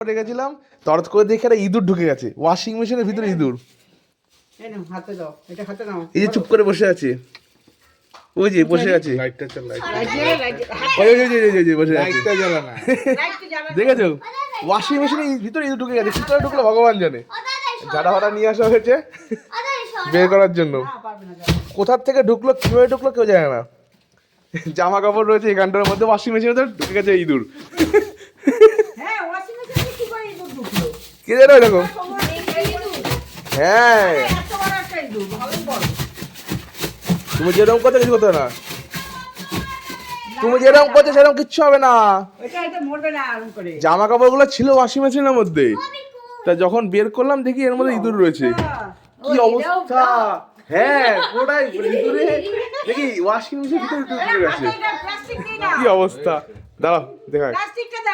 রেখেছিলাম, তরত করে দেখে একটা ইঁদুর ঢুকে গেছে ওয়াশিং মেশিনের ভিতরে। ইঁদুর হাতে দাও, এটা হাতে নাও। এই যে চুপ করে বসে আছে, ওই যে বসে আছে, লাইটটা চাল, ওই ওই যে যে বসে আছে, লাইটটা জ্বালা না। দেখেছো ওয়াশিং মেশিনের ভিতরে ইঁদুর ঢুকে গেছে। কি করে ঢুকলো ভগবান জানে। ঝাড়া ফাটা নিয়ে আসা হয়েছে বের করার জন্য। কোথার থেকে ঢুকলো, কিভাবে ঢুকলো কেউ জানে না। জামা কাপড় রয়েছে এখানটার মধ্যে, ওয়াশিং মেশিনের মধ্যে ঢুকে গেছে ইঁদুর। হ্যাঁ, ওয়াশিং মেশিনে কি করে ইঁদুর ঢুকলো? কে জানো এরকম। হ্যাঁ এত বড় একটা ইঁদুর, ভালোই বড়। তুমি যেরকম করছো কিছু করতে হবে না, তুমি যেরকম করছো সেরকম কিচ্ছু হবে না। এটা মরবে না আরাম করে। জামা কাপড় গুলো ছিল ওয়াশিং মেশিনের মধ্যে, তা যখন বের করলাম দেখি এর মধ্যে ইঁদুর রয়েছে। কি অবস্থা। হ্যাঁ পুরোটাই ইঁদুরে, দেখি ওয়াশিং মেশিনের ভিতরে ইঁদুর ঢুকে গেছে। প্লাস্টিক দিই না, কি অবস্থা, দাঁড়াও দেখাই। প্লাস্টিকটা